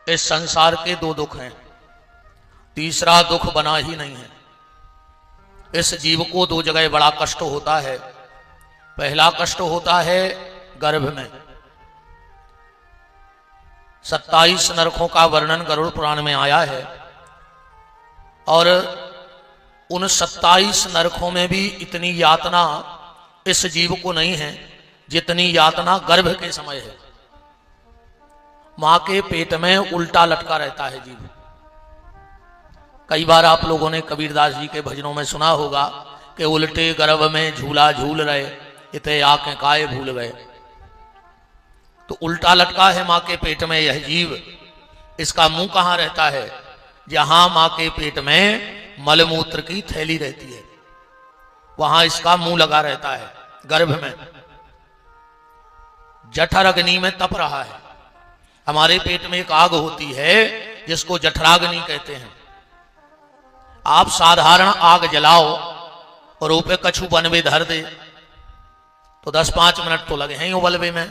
इस संसार के दो दुख हैं, तीसरा दुख बना ही नहीं है। इस जीव को दो जगह बड़ा कष्ट होता है। पहला कष्ट होता है गर्भ में। 27 नरकों का वर्णन गरुड़ पुराण में आया है और उन 27 नरकों में भी इतनी यातना इस जीव को नहीं है जितनी यातना गर्भ के समय है। मां के पेट में उल्टा लटका रहता है जीव। कई बार आप लोगों ने कबीरदास जी के भजनों में सुना होगा कि उल्टे गर्भ में झूला झूल रहे, इते आंखें काए भूल गए। तो उल्टा लटका है मां के पेट में यह जीव। इसका मुंह कहां रहता है? जहां मां के पेट में मलमूत्र की थैली रहती है वहां इसका मुंह लगा रहता है, गर्भ में। जठर अग्नि में तप रहा है। हमारे पेट में एक आग होती है जिसको जठराग्नि कहते हैं। आप साधारण आग जलाओ और ऊपर कछु बनवे धर दे तो 10-5 मिनट तो लगे हैं उबलवे में,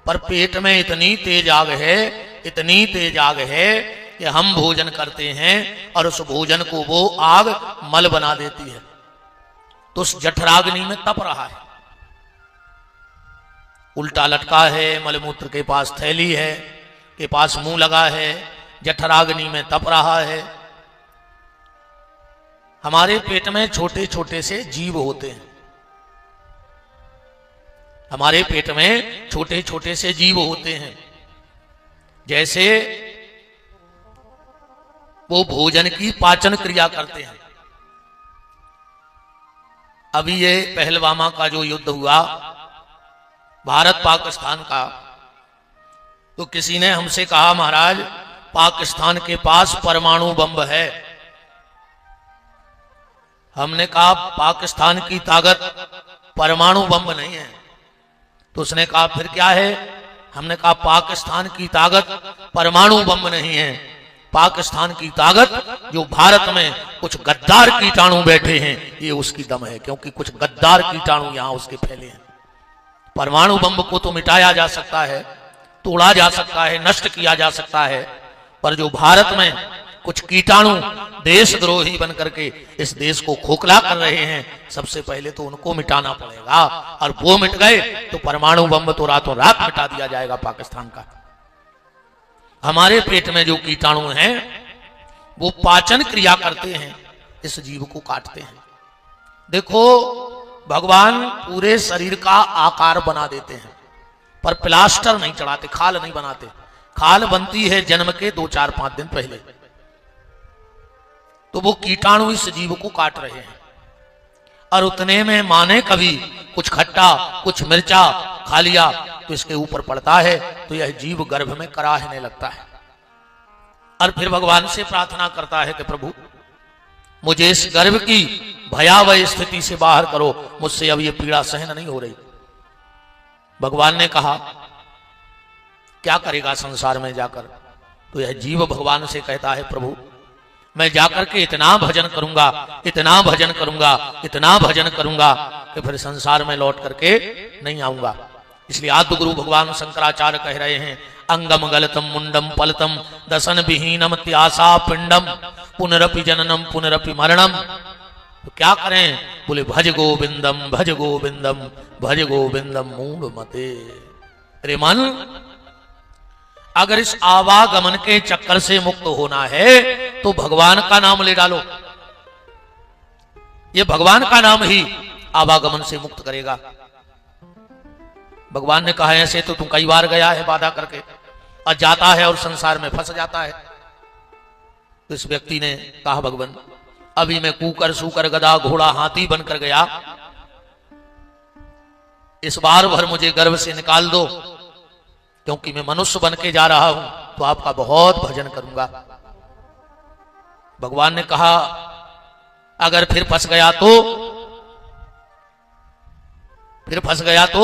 पर पेट में इतनी तेज आग है, इतनी तेज आग है कि हम भोजन करते हैं और उस भोजन को वो आग मल बना देती है। तो उस जठराग्नि में तप रहा है, उल्टा लटका है, मलमूत्र के पास थैली है, के पास मुंह लगा है, जठराग्नि में तप रहा है। हमारे पेट में छोटे छोटे से जीव होते हैं। हमारे पेट में छोटे छोटे से जीव होते हैं। जैसे वो भोजन की पाचन क्रिया करते हैं। अभी ये पहलवामा का जो युद्ध हुआ भारत पाकिस्तान का, तो किसी ने हमसे कहा महाराज पाकिस्तान के पास परमाणु बम है। हमने कहा पाकिस्तान की ताकत परमाणु बम नहीं है। तो उसने कहा फिर क्या है? हमने कहा पाकिस्तान की ताकत परमाणु बम नहीं है, पाकिस्तान की ताकत जो भारत में कुछ गद्दार कीटाणु बैठे हैं ये उसकी दम है, क्योंकि कुछ गद्दार कीटाणु यहां उसके फैले हैं। परमाणु बम को तो मिटाया जा सकता है, तोड़ा जा सकता है, नष्ट किया जा सकता है, पर जो भारत में कुछ कीटाणु देशद्रोही बन करके इस देश को खोखला कर रहे हैं, सबसे पहले तो उनको मिटाना पड़ेगा। और वो मिट गए तो परमाणु बम तो रातों रात मिटा दिया जाएगा पाकिस्तान का। हमारे पेट में जो कीटाणु हैं वो पाचन क्रिया करते हैं, इस जीव को काटते हैं। देखो भगवान पूरे शरीर का आकार बना देते हैं पर प्लास्टर नहीं चढ़ाते, खाल नहीं बनाते। खाल बनती है जन्म के 2-4-5 दिन पहले। तो वो कीटाणु इस जीव को काट रहे हैं और उतने में माँ ने कभी कुछ खट्टा कुछ मिर्चा खा लिया तो इसके ऊपर पड़ता है, तो यह जीव गर्भ में कराहने लगता है और फिर भगवान से प्रार्थना करता है कि प्रभु मुझे इस गर्भ की भयावह स्थिति से बाहर करो, मुझसे अब ये पीड़ा सहन नहीं हो रही। भगवान ने कहा क्या करेगा संसार में जाकर? तो यह जीव भगवान से कहता है प्रभु मैं जाकर के इतना भजन करूंगा, इतना भजन करूंगा, इतना भजन करूंगा कि फिर संसार में लौट करके नहीं आऊंगा। इसलिए आद्य गुरु भगवान शंकराचार्य कह रहे हैं अंगम गलतम मुंडम पलतम दसन विहीनम त्यासा पिंडम पुनरपि जननम पुनरपि मरणम। तो क्या करें? बोले भज गोविंदम भज गोविंदम भज गोविंदम मूढ़ मते। अरे मन, अगर इस आवागमन के चक्कर से मुक्त होना है तो भगवान का नाम ले डालो। ये भगवान का नाम ही आवागमन से मुक्त करेगा। भगवान ने कहा ऐसे तो तू कई बार गया है बाधा करके और जाता है और संसार में फंस जाता है। तो इस व्यक्ति ने कहा भगवान अभी मैं कूकर सूकर गधा घोड़ा हाथी बनकर गया, इस बार भर मुझे गर्भ से निकाल दो, क्योंकि मैं मनुष्य बन के जा रहा हूं तो आपका बहुत भजन करूंगा। भगवान ने कहा अगर फिर फंस गया तो, फिर फंस गया तो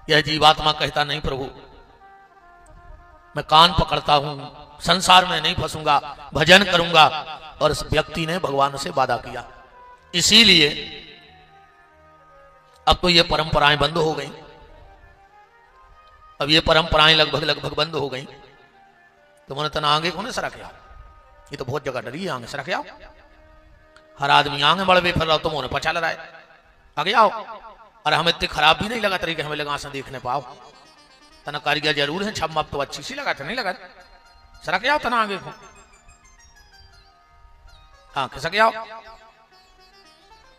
यह जीवात्मा कहता नहीं प्रभु मैं कान पकड़ता हूं, संसार में नहीं फंसूंगा, भजन करूंगा। और इस व्यक्ति ने भगवान से वादा किया। इसीलिए अब तो ये परंपराएं बंद हो गई। अब ये परंपराएं लगभग लगभग बंद हो गई। तुमने तना आगे कौन सरक आओ, ये तो बहुत जगह डरी है आगे सरक आओ। हर आदमी आगे बढ़ फिर रहा, तुम उन्हें पचा लड़ा है आगे आओ। और हमें इतने खराब भी नहीं लगा तरीके, हमें लगा से देखने पाओ। तना कारीगर जरूर है, छम तो अच्छी सी लगा था, नहीं लगा सरक आओ तना आगे को। हाँ खिसक आओ,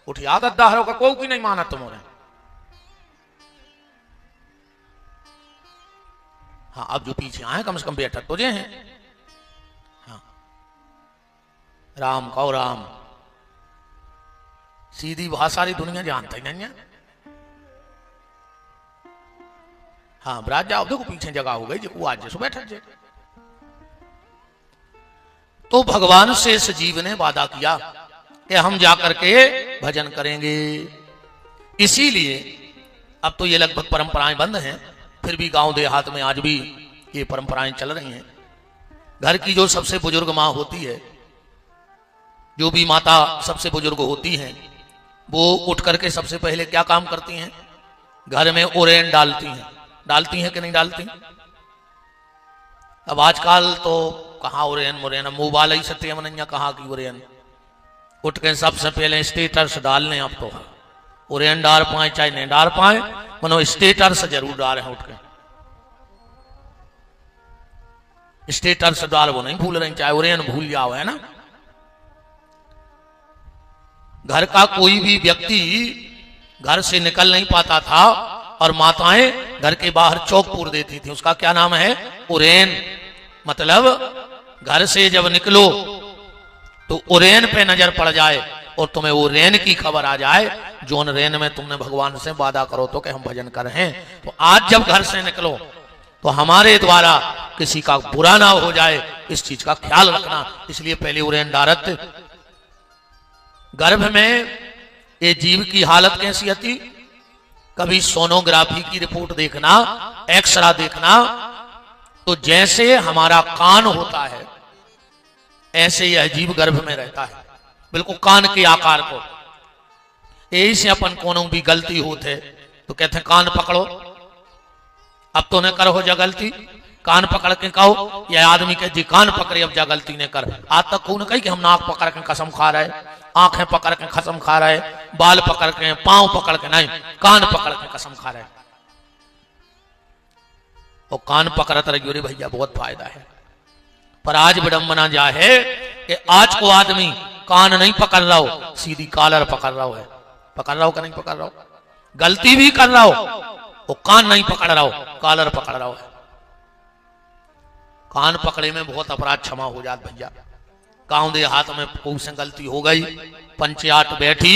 उठी आदत दाहरों का कोई नहीं माना तुमने। हाँ अब जो पीछे आए कम से कम बेटा तुझे हैं। हाँ राम कहो राम, सीधी बात सारी दुनिया जानता ही नहीं है। हाँ बरात जाओ, देखो पीछे जगह हो गई जो आज जैसे बैठा जे। तो भगवान से इस जीव ने वादा किया कि हम जाकर के भजन करेंगे। इसीलिए अब तो ये लगभग परंपराएं बंद हैं, फिर भी गांव देहात में आज भी ये परंपराएं चल रही हैं। घर की जो सबसे बुजुर्ग माँ होती है, जो भी माता सबसे बुजुर्ग होती हैं, वो उठ करके सबसे पहले क्या काम करती हैं? घर में ओरेन डालती हैं कि नहीं डालती? अब आजकल तो कहाँ ओरेन मोरेन, मोबाइल ही सत्य मनैया कहाँ की ओरेन। उठ के सबसे पहले स्टेटस डालने, अब तो ओरेन डाल पाए चाहे नहीं डाल पाए, मनो स्टेटस जरूर डाल हैं। उठ के स्टेटस डाल वो नहीं भूल रहे, चाहे ओरेन भूल जाओ, है ना। घर का कोई भी व्यक्ति घर से निकल नहीं पाता था और माताएं घर के बाहर चौक पूर देती थी, उसका क्या नाम है? उरेन। मतलब घर से जब निकलो तो उरेन पे नजर पड़ जाए और तुम्हें वो रेन की खबर आ जाए, जोन रेन में तुमने भगवान से वादा करो तो कि हम भजन कर रहे हैं। तो आज जब घर से निकलो तो हमारे द्वारा किसी का बुरा ना हो जाए, इस चीज का ख्याल रखना। इसलिए पहले उरेन डारत। गर्भ में ये जीव की हालत कैसी थी? कभी सोनोग्राफी की रिपोर्ट देखना, एक्सरा देखना, तो जैसे हमारा कान होता है ऐसे यह जीव गर्भ में रहता है, बिल्कुल कान के आकार को। यही से अपन कोनो भी गलती होते तो कहते हैं कान पकड़ो। अब तो न करो जा गलती, कान पकड़ के कहो, या आदमी कहे जी कान पकड़े अब जा गलती ने कर। आज तक खून कही कि हम नाक पकड़ के कसम खा रहे, आंखें पकड़ के कसम खा रहे, बाल पकड़ के, पांव पकड़ के नहीं, कान पकड़ के कसम खा रहे। और कान पकड़त रहियो रे भैया, बहुत फायदा है। पर आज विडंबना जा है कि आज को आदमी कान नहीं पकड़ रहा हो, सीधी कॉलर पकड़ रहा है। पकड़ रहा हो कि नहीं पकड़ रहा हो? गलती भी कर रहा हो, वो कान नहीं पकड़ रहा हो, कॉलर पकड़ रहा है। कान पकड़े में बहुत अपराध क्षमा हो जात भैया। गांव दे हाथ में कोई से गलती हो गई, पंचायत बैठी,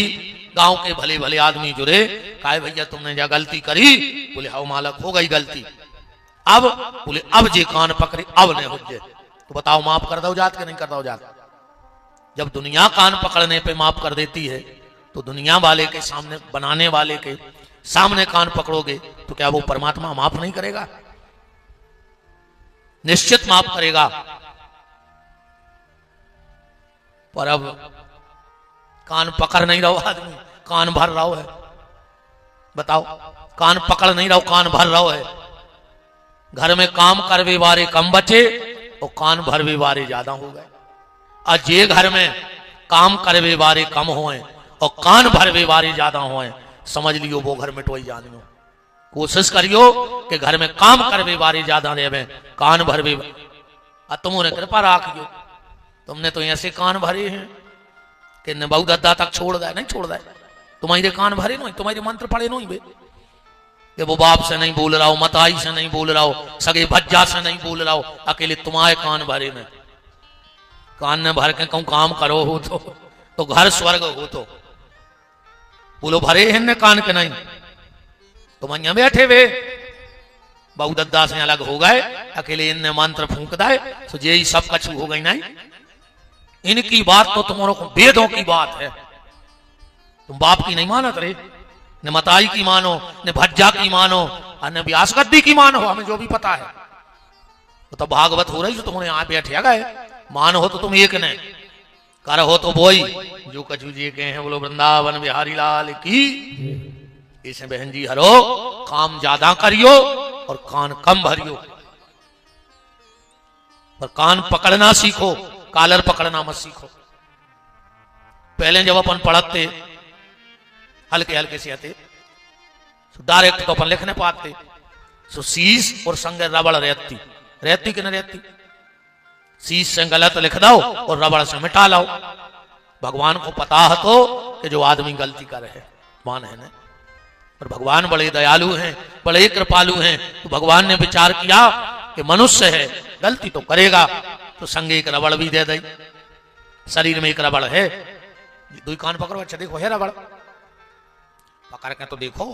गांव के भले भले आदमी जुड़े, कहे भैया तुमने जा गलती करी, बोले हाँ मालक हो गई गलती। अब बोले अब जे कान पकड़े अब नहीं हो जाए, तो बताओ माफ कर दो जात के नहीं कर दो जात? जब दुनिया कान पकड़ने पे माफ कर देती है, तो दुनिया वाले के सामने, बनाने वाले के सामने कान पकड़ोगे तो क्या वो परमात्मा माफ नहीं करेगा? निश्चित माफ करेगा। पर अब कान पकड़ नहीं रहो आदमी, कान भर रहा है। बताओ, कान पकड़ नहीं रहो, कान भर रहा है। घर में काम करवे वारे कम बचे और कान भरवे वारे ज्यादा हो गए। और जे घर में काम करवे वारे कम होए और कान भरवे वारे ज्यादा होए, समझ लियो वो घर में टोई जानियो। कोशिश करियो कि घर में काम करवे वारे ज्यादा रहे, कान भरवे। तुमने कृपा राखियो, तुमने तो ऐसे कान भरे हैं कि न बहु दद्दा तक छोड़ दे, नहीं छोड़ दे। तुम्हारे कान भरे नहीं, तुम्हारे मंत्र पढ़े नहीं बे, कि वो बाप से नहीं बोल रहा हो, मताई से नहीं बोल रहा हो, सगे भज्जा से नहीं बोल रहा हो, अकेले तुम्हारे कान भरे में। कान ने भर के कहूं काम करो हो तो घर स्वर्ग हो। तो बोलो भरे हैं ने कान के नहीं, तुम यहाँ बैठे वे बहु दद्दा से अलग हो गए, अकेले इनने मंत्र फूंक दाए तो ये सब कछु हो गई नहीं। इनकी बात तो तुम्हारों को वेदों की बात है, तुम बाप की नहीं मानत रे, न मताई की मानो, न भज्जा की मानो, और न व्यास गद्दी की मानो, हमें जो भी पता है। तो भागवत हो रही तो तुमने यहाँ बैठे गए, मान हो तो तुम एक ने, कर हो तो बोई जो कछु जी के हैं। बोलो वृंदावन बिहारी लाल की। इसे बहन जी हरो, काम ज्यादा करियो और कान कम भरियो, पर कान पकड़ना सीखो, कालर पकड़ना मत सीखो। पहले जब अपन पढ़ते हल्के हल्के से आते तो डायरेक्ट तो अपन लिखने पाते, सो शीश और संग रबड़ रहती रहती कि न रहती। शीश से गलत लिख दो और रबड़ से मिटा लाओ। भगवान को पता है तो कि जो आदमी गलती कर है मान है ना, और भगवान बड़े दयालु हैं, बड़े कृपालु हैं। तो भगवान ने विचार किया कि मनुष्य है, गलती तो करेगा, तो संग एक रबड़ भी दे दे। शरीर में एक रबड़ है, दो कान पकड़ो, अच्छा देखो है रबड़, पकड़ के तो देखो,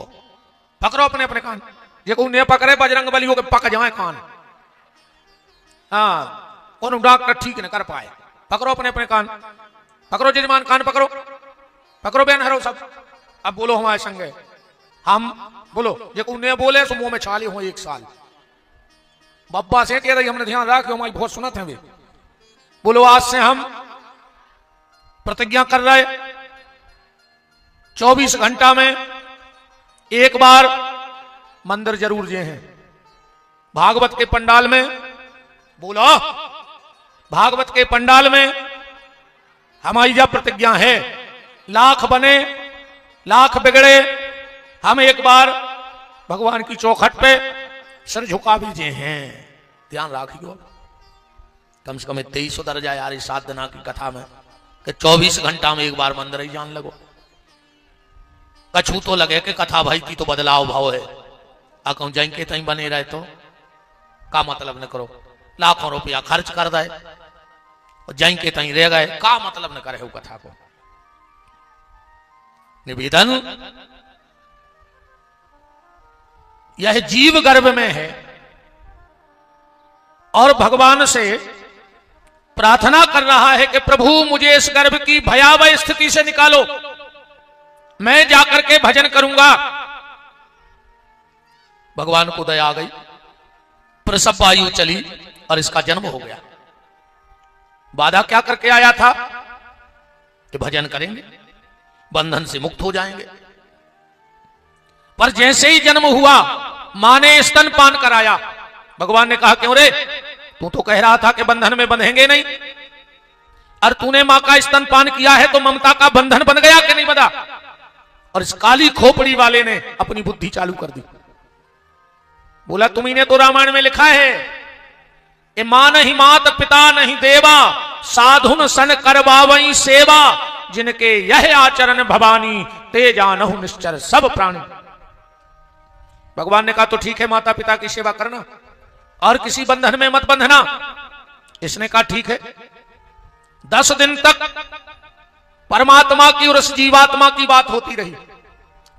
पकड़ो अपने अपने कान। ये को ने पकड़े बजरंग बली हो के पक जाए कान, हाँ कौन डॉक्टर ठीक न कर पाए। पकड़ो अपने अपने कान, पकड़ो जजमान कान पकड़ो, पकड़ो बहन हरो सब। अब बोलो हमारे संगे, हम बोलो ये को ने बोले सो मुंह में छाले हो 1 साल। बब्बा से कह रही हमने ध्यान रखो, हमारी बहुत सुनत है वे। बोलो आज से हम प्रतिज्ञा कर रहे 24 घंटा में एक बार मंदिर जरूर जे हैं। भागवत के पंडाल में बोलो, भागवत के पंडाल में हमारी जब प्रतिज्ञा है, लाख बने लाख बिगड़े, हम एक बार भगवान की चौखट पे सिर झुका भी जे हैं। ध्यान रखियो, कम से कम 23 उतर जाए यार इस 7 दिन की कथा में, कि 24 घंटा में एक बार मंदिर ही जान लगो। कछू तो लगे कि कथा भाई की तो बदलाव भाव है, अकाउंट जाइन के तई बने रहे तो का मतलब न करो, लाखों रुपया खर्च कर दे और जाइन के तई रह गए, का मतलब न करे हो कथा को। निवेदन यह जीव गर्भ में है और भगवान से प्रार्थना कर रहा है कि प्रभु मुझे इस गर्भ की भयावह स्थिति से निकालो, मैं जाकर के भजन करूंगा। भगवान को दया आ गई, प्रसव वायु चली और इसका जन्म हो गया। वादा क्या करके आया था कि भजन करेंगे, बंधन से मुक्त हो जाएंगे। पर जैसे ही जन्म हुआ मां ने स्तनपान कराया। भगवान ने कहा क्यों रे, तू तो कह रहा था कि बंधन में बंधेंगे नहीं, और तूने मां का स्तनपान किया है तो ममता का बंधन बन गया कि नहीं बना। और इस काली खोपड़ी वाले ने अपनी बुद्धि चालू कर दी। बोला तुम्ही ने तो रामायण में लिखा है कि मां नहीं मात पिता नहीं देवा, साधुन सन करवावई सेवा, जिनके यह आचरण भवानी ते जानहु निश्चर सब प्राणी। भगवान ने कहा तो ठीक है माता पिता की सेवा करना और किसी बंधन में मत बंधना। इसने कहा ठीक है। 10 दिन तक परमात्मा की और उस जीवात्मा की बात होती रही।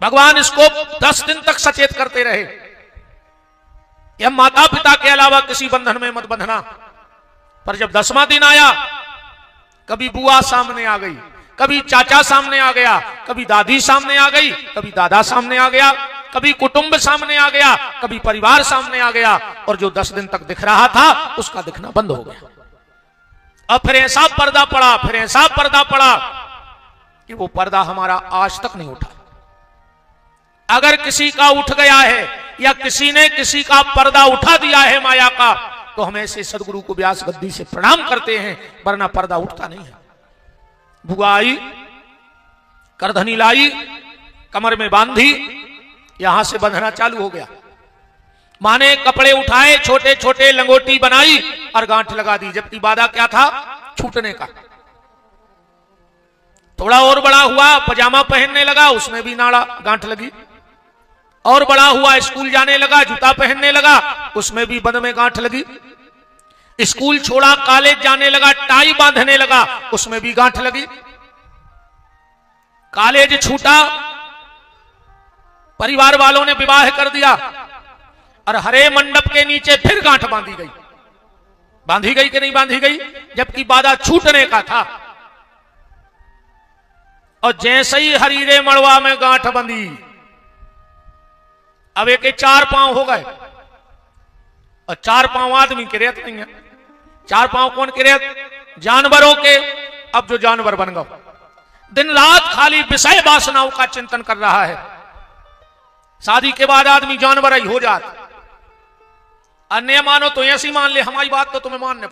भगवान इसको 10 दिन तक सचेत करते रहे कि हम माता पिता के अलावा किसी बंधन में मत बंधना। पर जब 10वां दिन आया, कभी बुआ सामने आ गई, कभी चाचा सामने आ गया, कभी दादी सामने आ गई, कभी दादा सामने आ गया, कभी कुटुंब सामने आ गया, कभी परिवार सामने आ गया, और जो 10 दिन तक दिख रहा था उसका दिखना बंद हो गया। अब फिर ऐसा पर्दा पड़ा, फिर ऐसा पर्दा पड़ा कि वो पर्दा हमारा आज तक नहीं उठा। अगर किसी का उठ गया है या किसी ने किसी का पर्दा उठा दिया है माया का, तो हम ऐसे सदगुरु को व्यास गद्दी से प्रणाम करते हैं, वरना पर्दा उठता नहीं है। बुआ आई, करधनी लाई, कमर में बांधी, यहां से बंधना चालू हो गया। मां ने कपड़े उठाए, छोटे छोटे लंगोटी बनाई और गांठ लगा दी, जबकि वादा क्या था, छूटने का। थोड़ा और बड़ा हुआ, पजामा पहनने लगा, उसमें भी नाड़ा गांठ लगी। और बड़ा हुआ, स्कूल जाने लगा, जूता पहनने लगा, उसमें भी बंद में गांठ लगी। स्कूल छोड़ा, कॉलेज जाने लगा, टाई बांधने लगा, उसमें भी गांठ लगी। कॉलेज छूटा, परिवार वालों ने विवाह कर दिया और हरे मंडप के नीचे फिर गांठ बांधी गई। बांधी गई कि नहीं बांधी गई, जबकि वादा छूटने का था। और जैसे ही हरीरे मड़वा में गांठ बंधी, अब एक 4 पांव हो गए। और 4 पांव आदमी के रेत नहीं है, 4 पांव कौन के रेत, जानवरों के। अब जो जानवर बन गए, दिन रात खाली विषय वासनाओं का चिंतन कर रहा है। शादी के बाद आदमी जानवर ही हो जाता, अन्य मानो तो ऐसी मान ले, हमारी बात तो तुम्हें मानने